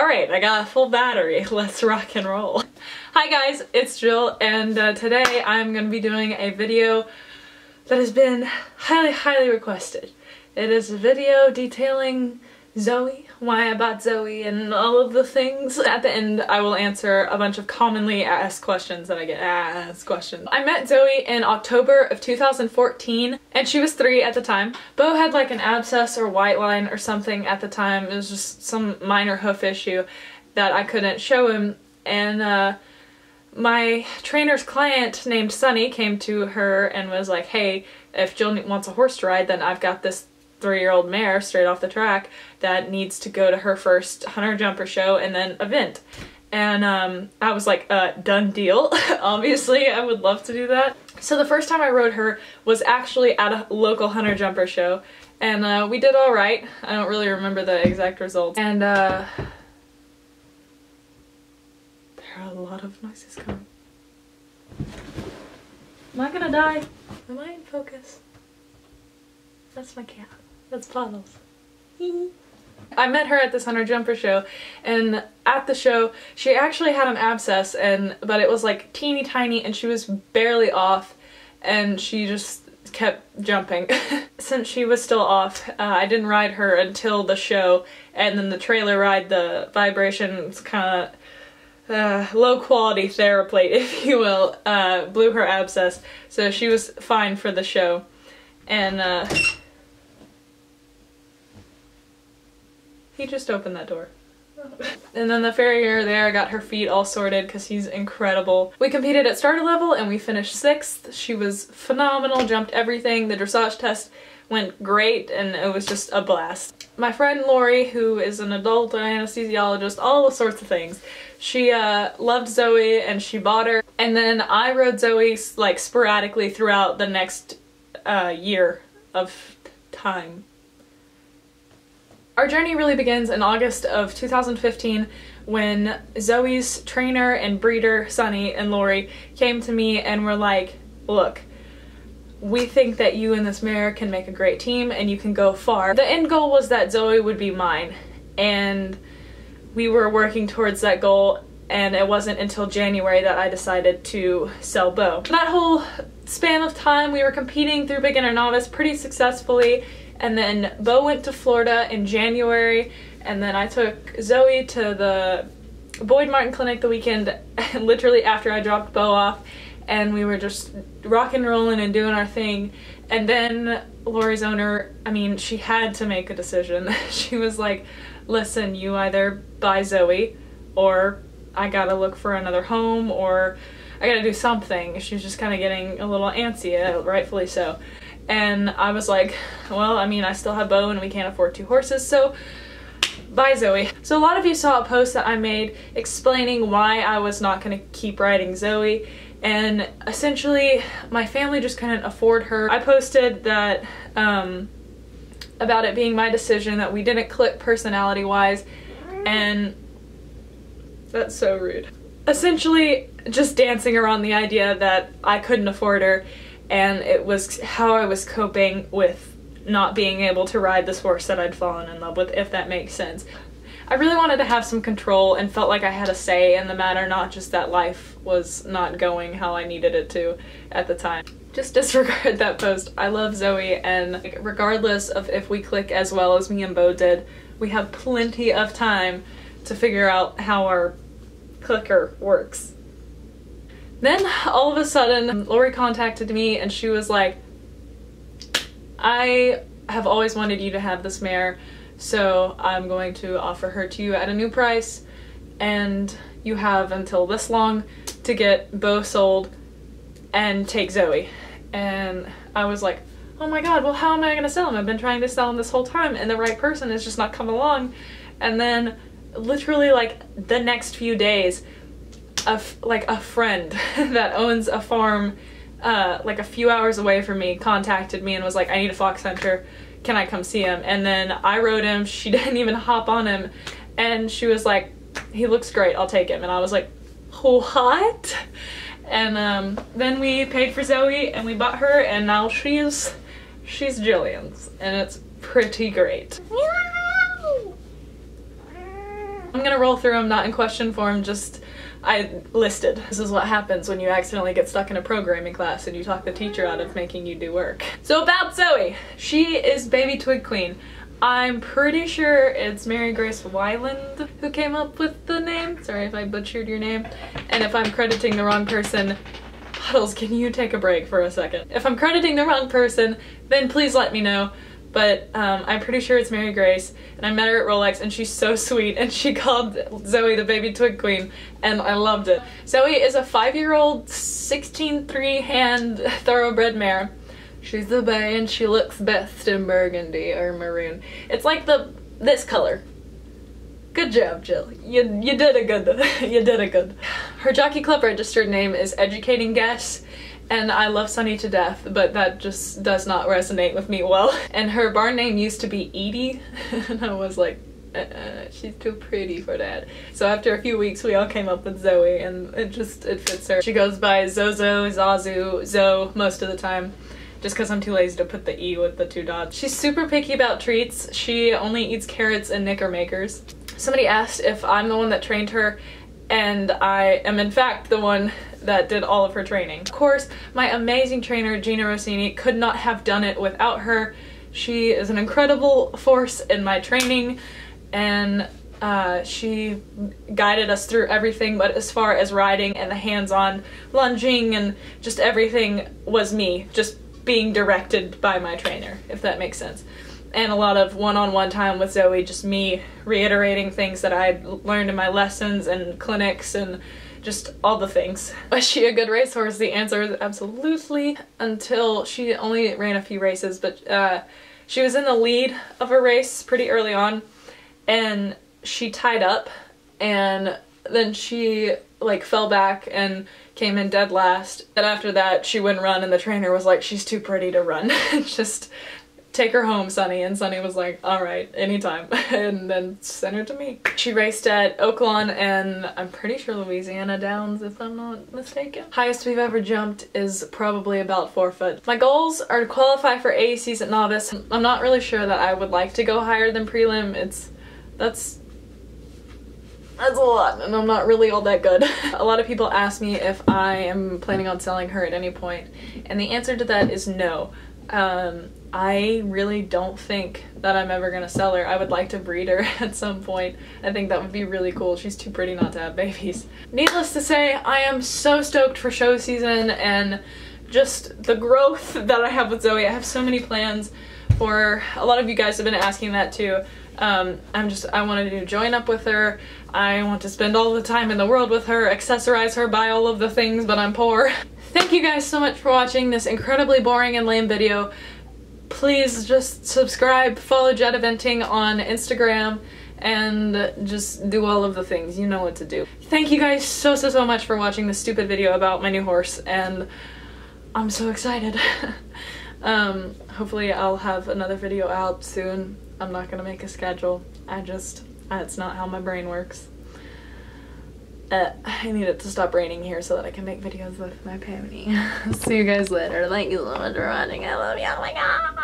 Alright, I got a full battery. Let's rock and roll. Hi guys, it's Jill, and today I'm going to be doing a video that has been highly requested. It is a video detailing Zoe, why I bought Zoe, and all of the things. At the end, I will answer a bunch of commonly asked questions that I get asked questions. I met Zoe in October of 2014, and she was 3 at the time. Bo had like an abscess or white line or something at the time. It was just some minor hoof issue that I couldn't show him, and my trainer's client named Sunny came to her and was like, hey, if Jill wants a horse to ride, then I've got this 3-year-old mare straight off the track that needs to go to her first hunter jumper show and then event. And I was like, done deal. Obviously, I would love to do that. So the first time I rode her was actually at a local hunter jumper show, and we did all right. I don't really remember the exact results. And there are a lot of noises coming. Am I gonna die? Am I in focus? That's my cat. That's Bottles. I met her at this hunter jumper show, and at the show she actually had an abscess, but it was like teeny tiny and she was barely off, and she just kept jumping. Since she was still off, I didn't ride her until the show, and then the trailer ride, the vibrations kind of low quality TheraPlate, if you will, blew her abscess, so she was fine for the show. And he just opened that door. And then the farrier there got her feet all sorted because he's incredible. We competed at starter level and we finished 6th. She was phenomenal, jumped everything. The dressage test went great and it was just a blast. My friend Lori, who is an adult anesthesiologist, all the sorts of things, she loved Zoe and she bought her. And then I rode Zoe like sporadically throughout the next year of time. Our journey really begins in August of 2015 when Zoe's trainer and breeder, Sunny and Lori, came to me and were like, look, we think that you and this mare can make a great team and you can go far. The end goal was that Zoe would be mine, and we were working towards that goal, and it wasn't until January that I decided to sell Bo. That whole span of time we were competing through beginner novice pretty successfully, and then Bo went to Florida in January, and then I took Zoe to the Boyd Martin Clinic the weekend literally after I dropped Bo off, and we were just rock and rolling and doing our thing. And then Lori's owner, I mean, she had to make a decision. She was like, listen, you either buy Zoe or I gotta look for another home, or I gotta do something. She was just kind of getting a little antsy, rightfully so. And I was like, well, I mean, I still have Bo and we can't afford 2 horses, so bye Zoe. So a lot of you saw a post that I made explaining why I was not going to keep riding Zoe, and essentially my family just couldn't afford her. I posted that about it being my decision, that we didn't click personality wise, and that's so rude. Essentially just dancing around the idea that I couldn't afford her, and it was how I was coping with not being able to ride this horse that I'd fallen in love with, if that makes sense. I really wanted to have some control and felt like I had a say in the matter, not just that life was not going how I needed it to at the time. Just disregard that post. I love Zoe, and regardless of if we click as well as me and Bo did, we have plenty of time to figure out how our clicker works. Then all of a sudden Lori contacted me and she was like, I have always wanted you to have this mare, so I'm going to offer her to you at a new price, and you have until this long to get Bo sold and take Zoe. And I was like, oh my god, well how am I gonna sell him? I've been trying to sell him this whole time and the right person has just not come along. And then literally like the next few days, a friend that owns a farm like a few hours away from me contacted me and was like, I need a fox hunter, can I come see him? And then I rode him, she didn't even hop on him, and she was like, he looks great, I'll take him. And I was like, what? And then we paid for Zoe and we bought her, and now she's Jillian's, and it's pretty great. I'm gonna roll through them, not in question form, just I listed. This is what happens when you accidentally get stuck in a programming class and you talk the teacher out of making you do work. So about Zoe, she is baby twig queen. I'm pretty sure it's Mary Grace Wyland who came up with the name. Sorry if I butchered your name. And if I'm crediting the wrong person, Puddles, can you take a break for a second? If I'm crediting the wrong person, then please let me know. But I'm pretty sure it's Mary Grace, and I met her at Rolex, and she's so sweet, and she called Zoe the baby twig queen, and I loved it. Zoe is a 5-year-old 16-3 hand thoroughbred mare. She's the bay, and she looks best in burgundy or maroon. It's like this color. Good job, Jill. You did a good. You did a good. Her Jockey Club registered name is Educating Guess. And I love Sunny to death, but that just does not resonate with me well. And her barn name used to be Edie, and I was like, she's too pretty for that. So after a few weeks, we all came up with Zoe, and it fits her. She goes by Zozo, Zazu, Zo most of the time, just because I'm too lazy to put the E with the 2 dots. She's super picky about treats. She only eats carrots and Knickermakers. Somebody asked if I'm the one that trained her, and I am in fact the one that did all of her training. Of course, my amazing trainer, Gina Rossini, could not have done it without her. She is an incredible force in my training, and she guided us through everything, but as far as riding and the hands-on lunging and just everything was me, just being directed by my trainer, if that makes sense. And a lot of one-on-one time with Zoe, just me reiterating things that I'd learned in my lessons and clinics and just all the things. Was she a good racehorse? The answer is absolutely, until she only ran a few races, but she was in the lead of a race pretty early on, and she tied up, and then she like fell back and came in dead last. And after that, she wouldn't run, and the trainer was like, she's too pretty to run. Just take her home, Sunny. And Sunny was like, all right, anytime. And then sent her to me. She raced at Oaklawn and I'm pretty sure Louisiana Downs, if I'm not mistaken. Highest we've ever jumped is probably about 4 foot. My goals are to qualify for AECs at novice. I'm not really sure that I would like to go higher than prelim. That's a lot, and I'm not really all that good. A lot of people ask me if I am planning on selling her at any point, and the answer to that is no. I really don't think that I'm ever gonna sell her. I would like to breed her at some point. I think that would be really cool. She's too pretty not to have babies. Needless to say, I am so stoked for show season and just the growth that I have with Zoe. I have so many plans for, a lot of you guys have been asking that too. I wanted to join up with her. I want to spend all the time in the world with her, accessorize her, buy all of the things, but I'm poor. Thank you guys so much for watching this incredibly boring and lame video. Please just subscribe, follow Jet Eventing on Instagram, and just do all of the things. You know what to do. Thank you guys so much for watching this stupid video about my new horse, and I'm so excited. Hopefully I'll have another video out soon. I'm not gonna make a schedule. It's not how my brain works. I need it to stop raining here so that I can make videos with my pony. See you guys later. Thank you so much for watching. I love you. Oh my god.